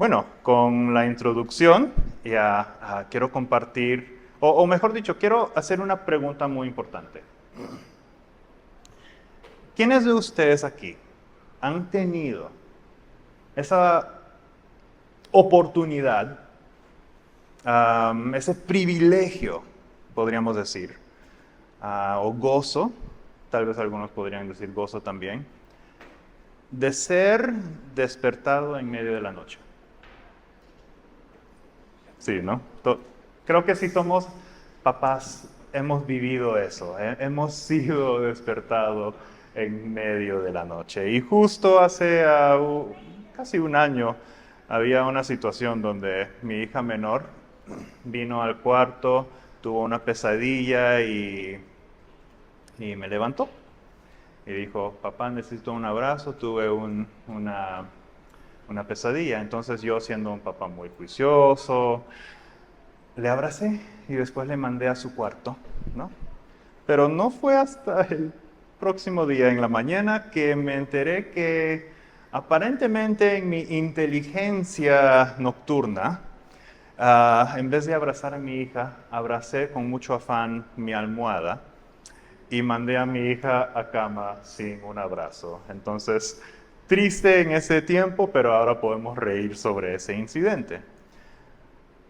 Bueno, con la introducción ya quiero compartir, o mejor dicho, quiero hacer una pregunta muy importante. ¿Quiénes de ustedes aquí han tenido esa oportunidad, ese privilegio, podríamos decir, o gozo, tal vez algunos podrían decir gozo también, de ser despertado en medio de la noche? Sí, ¿no? Creo que si somos papás, hemos vivido eso, ¿eh? Hemos sido despertados en medio de la noche. Y justo hace casi un año había una situación donde mi hija menor vino al cuarto, tuvo una pesadilla y me levantó. Y dijo, papá, necesito un abrazo, tuve una pesadilla. Entonces yo, siendo un papá muy juicioso, le abracé y después le mandé a su cuarto, ¿no? Pero no fue hasta el próximo día en la mañana que me enteré que aparentemente en mi inteligencia nocturna, en vez de abrazar a mi hija, abracé con mucho afán mi almohada y mandé a mi hija a cama sin un abrazo. Entonces, triste en ese tiempo, pero ahora podemos reír sobre ese incidente.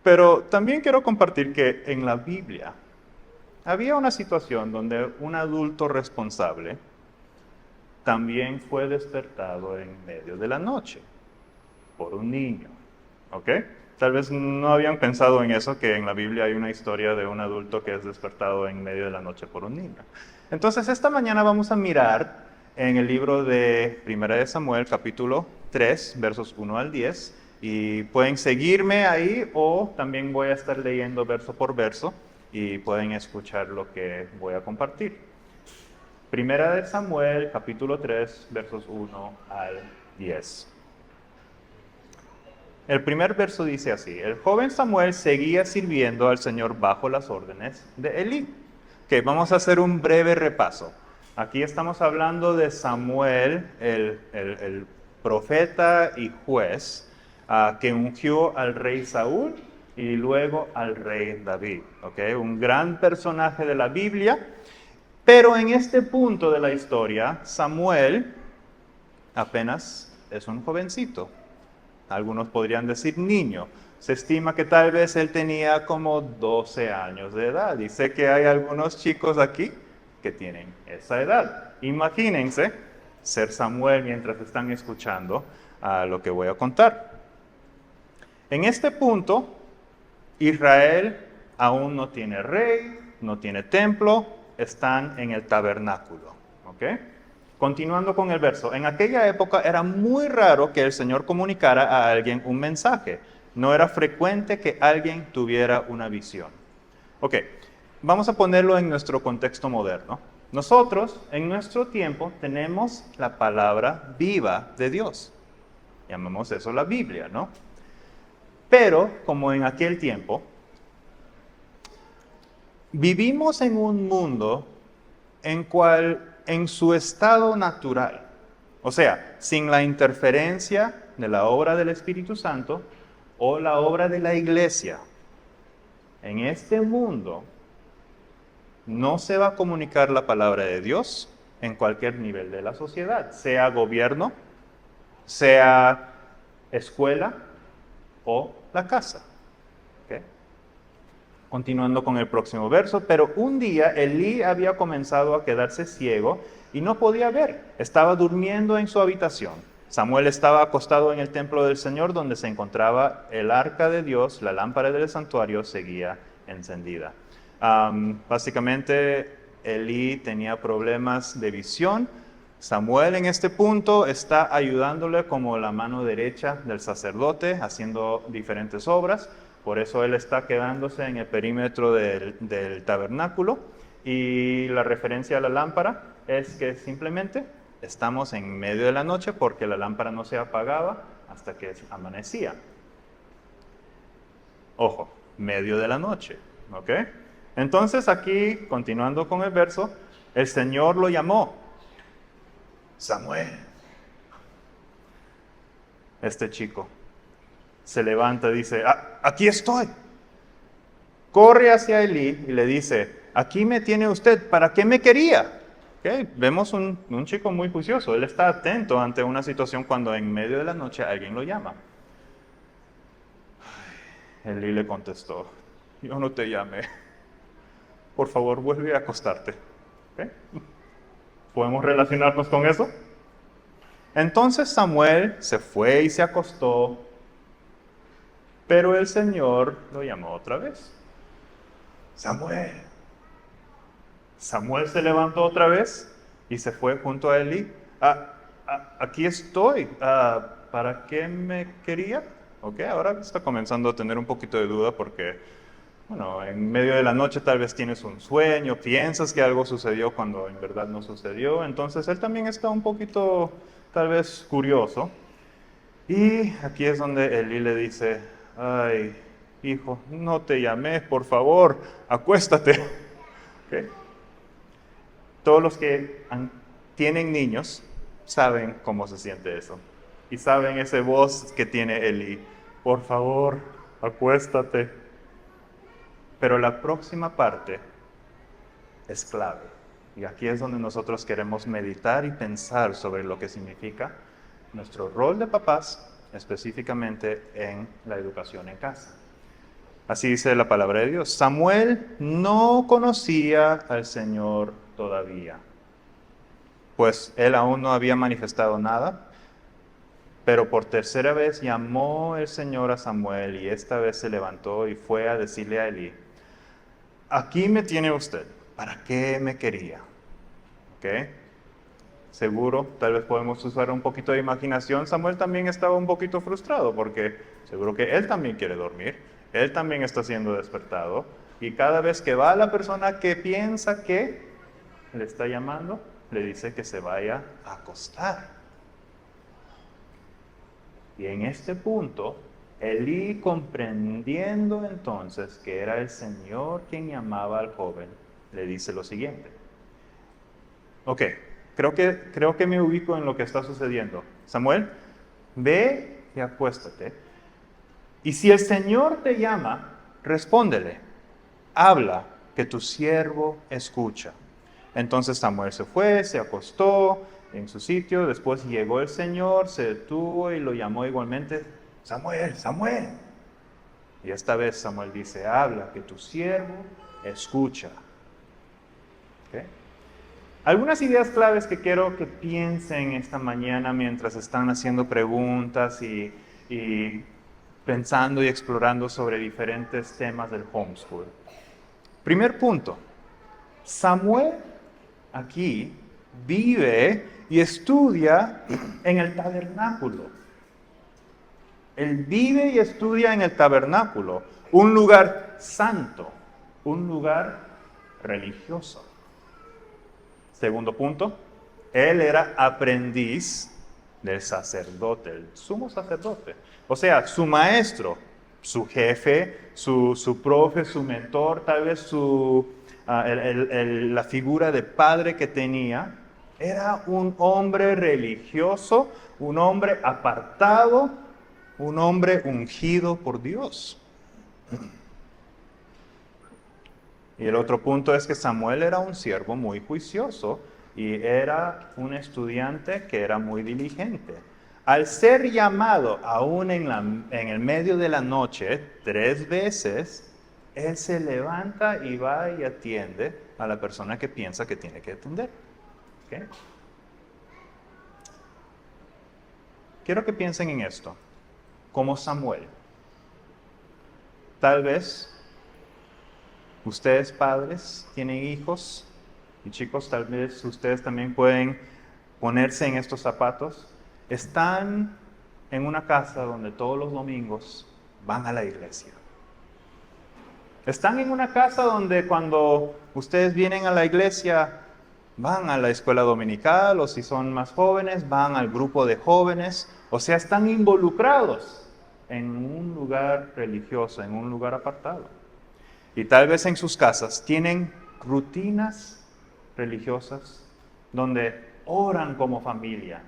Pero también quiero compartir que en la Biblia había una situación donde un adulto responsable también fue despertado en medio de la noche por un niño. ¿Ok? Tal vez no habían pensado en eso, que en la Biblia hay una historia de un adulto que es despertado en medio de la noche por un niño. Entonces, esta mañana vamos a mirar en el libro de Primera de Samuel, capítulo 3, versos 1 al 10, y pueden seguirme ahí o también voy a estar leyendo verso por verso y pueden escuchar lo que voy a compartir. Primera de Samuel, capítulo 3, versos 1 al 10. El primer verso dice así: el joven Samuel seguía sirviendo al Señor bajo las órdenes de Elí. Ok, vamos a hacer un breve repaso. Aquí estamos hablando de Samuel, el profeta y juez, que ungió al rey Saúl y luego al rey David. Okay, un gran personaje de la Biblia, pero en este punto de la historia, Samuel apenas es un jovencito. Algunos podrían decir niño. Se estima que tal vez él tenía como 12 años de edad. Y sé que hay algunos chicos aquí que tienen esa edad. Imagínense ser Samuel mientras están escuchando lo que voy a contar. En este punto, Israel aún no tiene rey, no tiene templo, están en el tabernáculo. ¿Ok? Continuando con el verso, en aquella época era muy raro que el Señor comunicara a alguien un mensaje. No era frecuente que alguien tuviera una visión. Ok, vamos a ponerlo en nuestro contexto moderno. Nosotros, en nuestro tiempo, tenemos la palabra viva de Dios. Llamamos eso la Biblia, ¿no? Pero, como en aquel tiempo, vivimos en un mundo en cual en su estado natural, o sea, sin la interferencia de la obra del Espíritu Santo o la obra de la iglesia, en este mundo no se va a comunicar la palabra de Dios en cualquier nivel de la sociedad, sea gobierno, sea escuela o la casa. ¿Okay? Continuando con el próximo verso, pero un día Elí había comenzado a quedarse ciego y no podía ver. Estaba durmiendo en su habitación. Samuel estaba acostado en el templo del Señor donde se encontraba el arca de Dios, la lámpara del santuario seguía encendida. Básicamente Elí tenía problemas de visión. Samuel en este punto está ayudándole como la mano derecha del sacerdote, haciendo diferentes obras. Por eso él está quedándose en el perímetro del tabernáculo. Y la referencia a la lámpara es que simplemente estamos en medio de la noche porque la lámpara no se apagaba hasta que amanecía. Ojo, medio de la noche, ¿ok? Entonces aquí, continuando con el verso, el Señor lo llamó: Samuel. Este chico se levanta y dice, aquí estoy. Corre hacia Elí y le dice, aquí me tiene usted, ¿para qué me quería? ¿Okay? Vemos un chico muy juicioso, él está atento ante una situación cuando en medio de la noche alguien lo llama. Elí le contestó, yo no te llamé, por favor vuelve a acostarte. ¿Okay? ¿Podemos relacionarnos con eso? Entonces Samuel se fue y se acostó, pero el Señor lo llamó otra vez. Samuel. Samuel se levantó otra vez y se fue junto a Elí. Aquí estoy. ¿Para qué me quería? Ok, ahora está comenzando a tener un poquito de duda porque, bueno, en medio de la noche tal vez tienes un sueño, piensas que algo sucedió cuando en verdad no sucedió. Entonces él también está un poquito, tal vez, curioso. Y aquí es donde Elí le dice, ay, hijo, no te llamé, por favor, acuéstate. ¿Okay? Todos los que tienen niños saben cómo se siente eso. Y saben esa voz que tiene Elí, por favor, acuéstate. Pero la próxima parte es clave. Y aquí es donde nosotros queremos meditar y pensar sobre lo que significa nuestro rol de papás, específicamente en la educación en casa. Así dice la palabra de Dios. Samuel no conocía al Señor todavía, pues él aún no había manifestado nada, pero por tercera vez llamó el Señor a Samuel y esta vez se levantó y fue a decirle a Elí, aquí me tiene usted, ¿para qué me quería? ¿Ok? Seguro, tal vez podemos usar un poquito de imaginación. Samuel también estaba un poquito frustrado porque seguro que él también quiere dormir, él también está siendo despertado y cada vez que va la persona que piensa que le está llamando, le dice que se vaya a acostar. Y en este punto, Elí, comprendiendo entonces que era el Señor quien llamaba al joven, le dice lo siguiente. Ok, creo que me ubico en lo que está sucediendo. Samuel, ve y acuéstate. Y si el Señor te llama, respóndele. Habla, que tu siervo escucha. Entonces Samuel se fue, se acostó en su sitio. Después llegó el Señor, se detuvo y lo llamó igualmente. Samuel, Samuel. Y esta vez Samuel dice, habla, que tu siervo escucha. ¿Okay? Algunas ideas claves que quiero que piensen esta mañana mientras están haciendo preguntas y pensando y explorando sobre diferentes temas del homeschool. Primer punto, Samuel aquí vive y estudia en el tabernáculo. Él vive y estudia en el tabernáculo, un lugar santo, un lugar religioso. Segundo punto, él era aprendiz del sacerdote, el sumo sacerdote. O sea, su maestro, su jefe, su profe, su mentor, tal vez la figura de padre que tenía, era un hombre religioso, un hombre apartado, un hombre ungido por Dios. Y el otro punto es que Samuel era un siervo muy juicioso y era un estudiante que era muy diligente. Al ser llamado aún en el medio de la noche 3 veces, él se levanta y va y atiende a la persona que piensa que tiene que atender. ¿Okay? Quiero que piensen en esto, como Samuel. Tal vez ustedes padres tienen hijos y chicos, tal vez ustedes también pueden ponerse en estos zapatos. Están en una casa donde todos los domingos van a la iglesia. Están en una casa donde cuando ustedes vienen a la iglesia van a la escuela dominical o si son más jóvenes van al grupo de jóvenes. O sea, están involucrados en un lugar religioso, en un lugar apartado. Y tal vez en sus casas tienen rutinas religiosas donde oran como familia,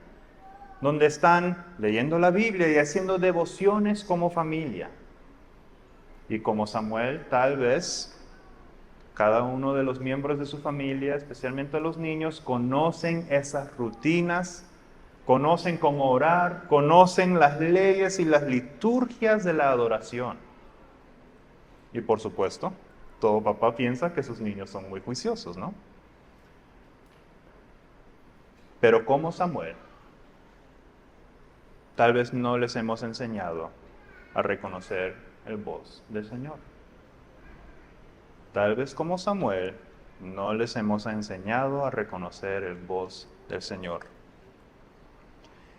donde están leyendo la Biblia y haciendo devociones como familia. Y como Samuel, tal vez cada uno de los miembros de su familia, especialmente los niños, conocen esas rutinas, conocen cómo orar, conocen las leyes y las liturgias de la adoración. Y por supuesto, todo papá piensa que sus niños son muy juiciosos, ¿no? Pero como Samuel, tal vez no les hemos enseñado a reconocer el voz del Señor. Tal vez como Samuel, no les hemos enseñado a reconocer el voz del Señor.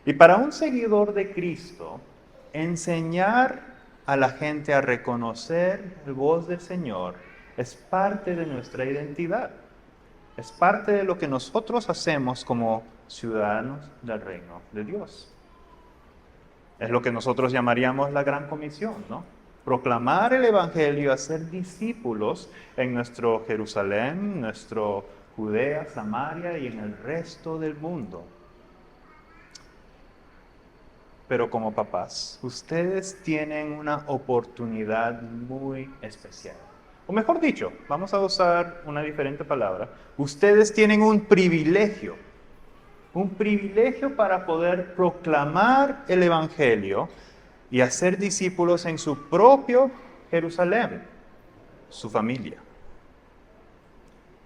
Y para un seguidor de Cristo, enseñar a la gente a reconocer el voz del Señor es parte de nuestra identidad. Es parte de lo que nosotros hacemos como ciudadanos del reino de Dios. Es lo que nosotros llamaríamos la Gran Comisión, ¿no? Proclamar el Evangelio, hacer discípulos en nuestro Jerusalén, nuestro Judea, Samaria y en el resto del mundo. Pero como papás, ustedes tienen una oportunidad muy especial. O mejor dicho, vamos a usar una diferente palabra. Ustedes tienen un privilegio para poder proclamar el Evangelio y hacer discípulos en su propio Jerusalén, su familia.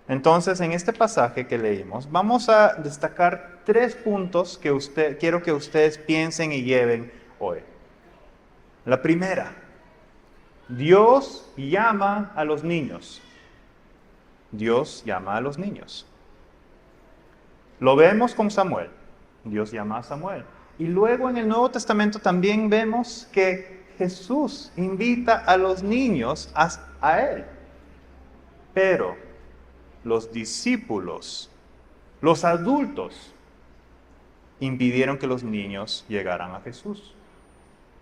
Entonces, en este pasaje que leímos, vamos a destacar 3 puntos que quiero que ustedes piensen y lleven hoy. La primera, Dios llama a los niños. Dios llama a los niños. Lo vemos con Samuel. Dios llama a Samuel. Y luego en el Nuevo Testamento también vemos que Jesús invita a los niños a Él. Pero los discípulos, los adultos, impidieron que los niños llegaran a Jesús.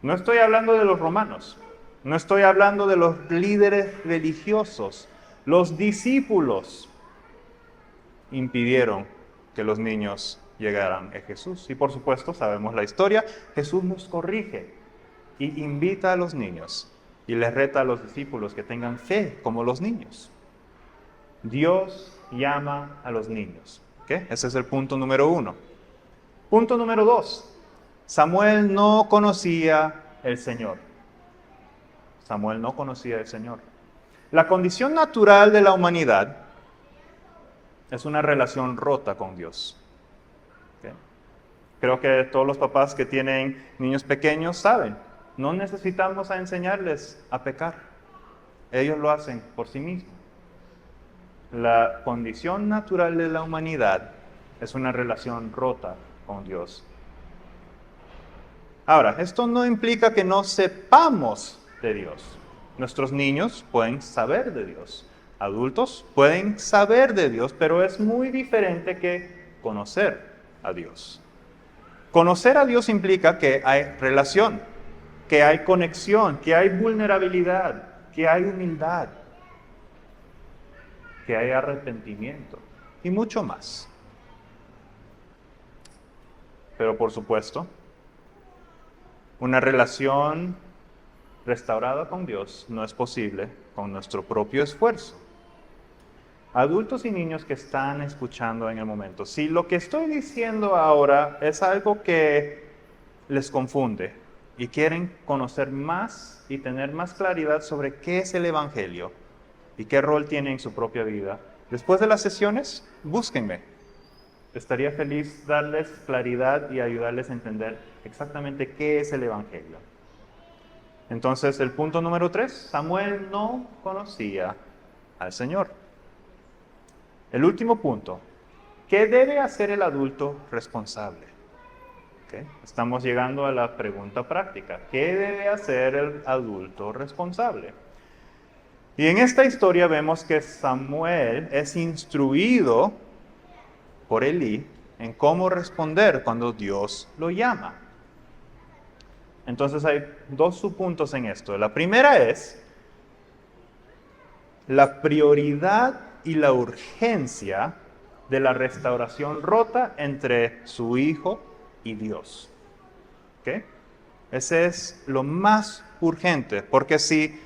No estoy hablando de los romanos, no estoy hablando de los líderes religiosos. Los discípulos impidieron que los niños llegaran a Jesús. Y por supuesto, sabemos la historia, Jesús nos corrige y invita a los niños y les reta a los discípulos que tengan fe como los niños. Dios llama a los niños. ¿Okay? Ese es el punto número 1. Punto número 2. Samuel no conocía el Señor. Samuel no conocía el Señor. La condición natural de la humanidad es una relación rota con Dios. ¿Okay? Creo que todos los papás que tienen niños pequeños saben, no necesitamos a enseñarles a pecar. Ellos lo hacen por sí mismos. La condición natural de la humanidad es una relación rota con Dios. Ahora, esto no implica que no sepamos de Dios. Nuestros niños pueden saber de Dios. Adultos pueden saber de Dios, pero es muy diferente que conocer a Dios. Conocer a Dios implica que hay relación, que hay conexión, que hay vulnerabilidad, que hay humildad, que hay arrepentimiento y mucho más. Pero por supuesto, una relación restaurada con Dios no es posible con nuestro propio esfuerzo. Adultos y niños que están escuchando en el momento, si lo que estoy diciendo ahora es algo que les confunde y quieren conocer más y tener más claridad sobre qué es el Evangelio y qué rol tiene en su propia vida, después de las sesiones, búsquenme. Estaría feliz darles claridad y ayudarles a entender exactamente qué es el Evangelio. Entonces, el punto número 3, Samuel no conocía al Señor. El último punto, ¿qué debe hacer el adulto responsable? ¿Okay? Estamos llegando a la pregunta práctica. ¿Qué debe hacer el adulto responsable? Y en esta historia vemos que Samuel es instruido por Elí en cómo responder cuando Dios lo llama. Entonces hay 2 subpuntos en esto. La primera es la prioridad y la urgencia de la restauración rota entre su hijo y Dios. ¿Ok? Ese es lo más urgente, porque si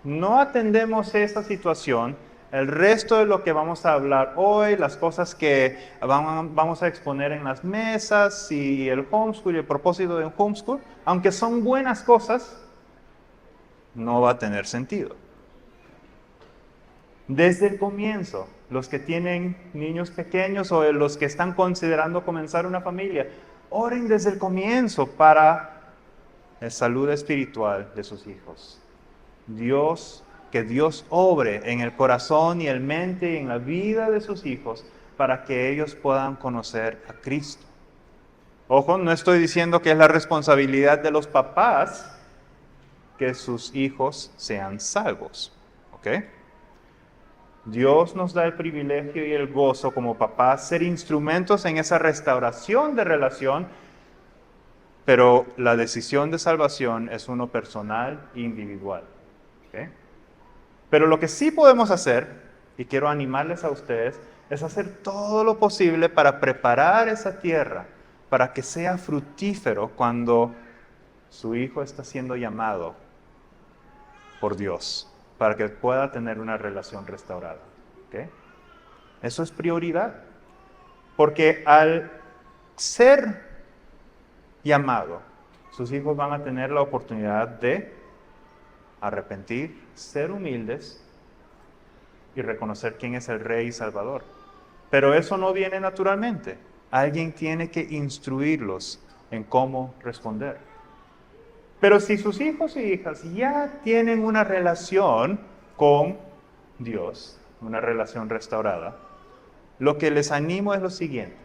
no atendemos esta situación, el resto de lo que vamos a hablar hoy, las cosas que vamos a exponer en las mesas y el homeschool y el propósito del homeschool, aunque son buenas cosas, no va a tener sentido. Desde el comienzo, los que tienen niños pequeños o los que están considerando comenzar una familia, oren desde el comienzo para la salud espiritual de sus hijos. Que Dios obre en el corazón y el mente y en la vida de sus hijos para que ellos puedan conocer a Cristo. Ojo, no estoy diciendo que es la responsabilidad de los papás que sus hijos sean salvos, ¿ok? Dios nos da el privilegio y el gozo como papás ser instrumentos en esa restauración de relación, pero la decisión de salvación es uno personal e individual, ¿ok? Pero lo que sí podemos hacer, y quiero animarles a ustedes, es hacer todo lo posible para preparar esa tierra, para que sea fructífero cuando su hijo está siendo llamado por Dios, para que pueda tener una relación restaurada. ¿Okay? Eso es prioridad, porque al ser llamado, sus hijos van a tener la oportunidad de arrepentir, ser humildes y reconocer quién es el Rey y Salvador. Pero eso no viene naturalmente. Alguien tiene que instruirlos en cómo responder. Pero si sus hijos y hijas ya tienen una relación con Dios, una relación restaurada, lo que les animo es lo siguiente.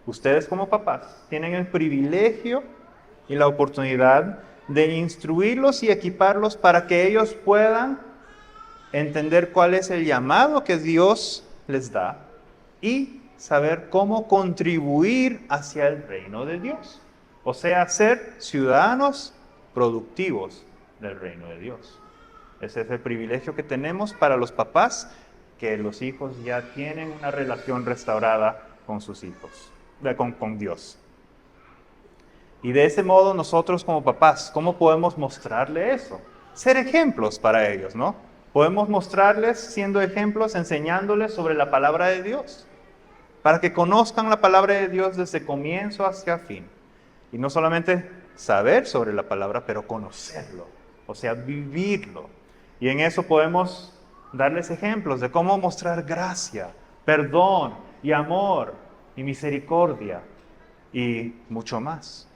Ustedes como papás tienen el privilegio y la oportunidad de instruirlos y equiparlos para que ellos puedan entender cuál es el llamado que Dios les da y saber cómo contribuir hacia el reino de Dios. O sea, ser ciudadanos productivos del reino de Dios. Ese es el privilegio que tenemos para los papás, que los hijos ya tienen una relación restaurada con sus hijos, con Dios. Y de ese modo nosotros como papás, ¿cómo podemos mostrarle eso? Ser ejemplos para ellos, ¿no? Podemos mostrarles siendo ejemplos, enseñándoles sobre la palabra de Dios, para que conozcan la palabra de Dios desde comienzo hacia fin. Y no solamente saber sobre la palabra, pero conocerlo, o sea, vivirlo. Y en eso podemos darles ejemplos de cómo mostrar gracia, perdón y amor y misericordia y mucho más.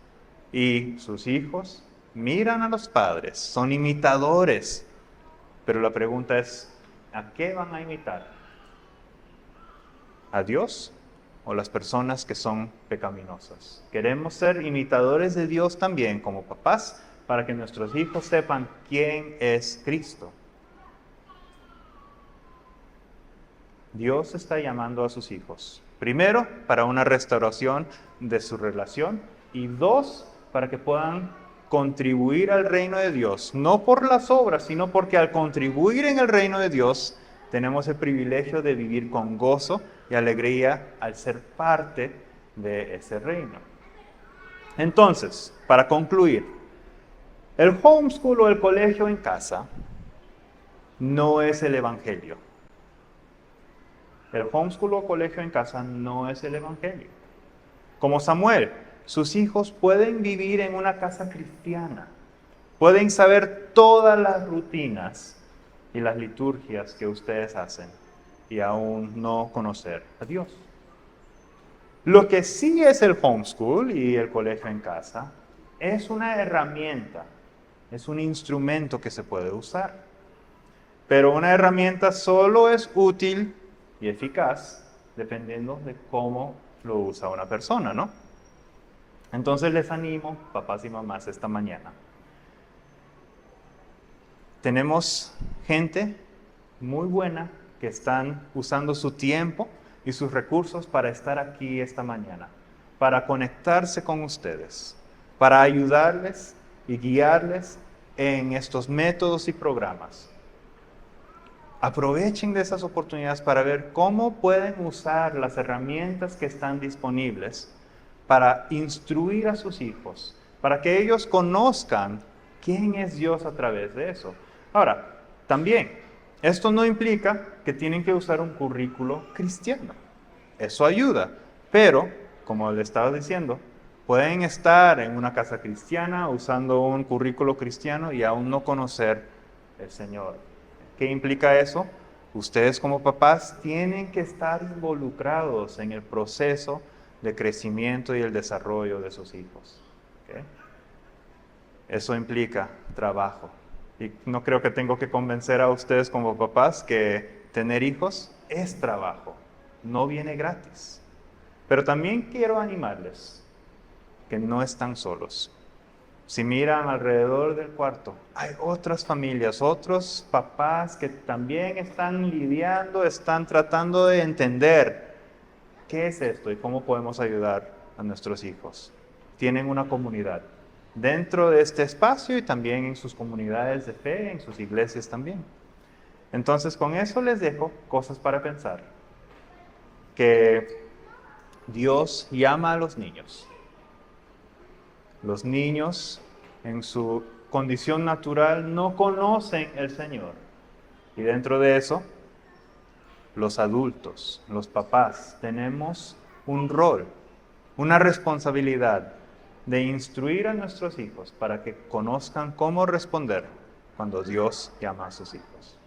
Y sus hijos miran a los padres, son imitadores. Pero la pregunta es, ¿a qué van a imitar? ¿A Dios o las personas que son pecaminosas? Queremos ser imitadores de Dios también como papás para que nuestros hijos sepan quién es Cristo. Dios está llamando a sus hijos. Primero, para una restauración de su relación. Y dos, para que puedan contribuir al reino de Dios. No por las obras, sino porque al contribuir en el reino de Dios, tenemos el privilegio de vivir con gozo y alegría al ser parte de ese reino. Entonces, para concluir, el homeschool o el colegio en casa no es el evangelio. El homeschool o colegio en casa no es el evangelio. Como Samuel, sus hijos pueden vivir en una casa cristiana, pueden saber todas las rutinas y las liturgias que ustedes hacen y aún no conocer a Dios. Lo que sí es el homeschool y el colegio en casa es una herramienta, es un instrumento que se puede usar. Pero una herramienta solo es útil y eficaz dependiendo de cómo lo usa una persona, ¿no? Entonces les animo, papás y mamás, esta mañana. Tenemos gente muy buena que están usando su tiempo y sus recursos para estar aquí esta mañana, para conectarse con ustedes, para ayudarles y guiarles en estos métodos y programas. Aprovechen de esas oportunidades para ver cómo pueden usar las herramientas que están disponibles para instruir a sus hijos, para que ellos conozcan quién es Dios a través de eso. Ahora, también, esto no implica que tienen que usar un currículo cristiano. Eso ayuda, pero, como le estaba diciendo, pueden estar en una casa cristiana usando un currículo cristiano y aún no conocer el Señor. ¿Qué implica eso? Ustedes como papás tienen que estar involucrados en el proceso de crecimiento y el desarrollo de sus hijos. ¿Okay? Eso implica trabajo. Y no creo que tengo que convencer a ustedes como papás que tener hijos es trabajo, no viene gratis. Pero también quiero animarles que no están solos. Si miran alrededor del cuarto, hay otras familias, otros papás que también están lidiando, están tratando de entender qué es esto y cómo podemos ayudar a nuestros hijos. Tienen una comunidad dentro de este espacio y también en sus comunidades de fe, en sus iglesias también. Entonces, con eso les dejo cosas para pensar. Que Dios llama a los niños. Los niños, en su condición natural, no conocen el Señor. Y dentro de eso, los adultos, los papás, tenemos un rol, una responsabilidad de instruir a nuestros hijos para que conozcan cómo responder cuando Dios llama a sus hijos.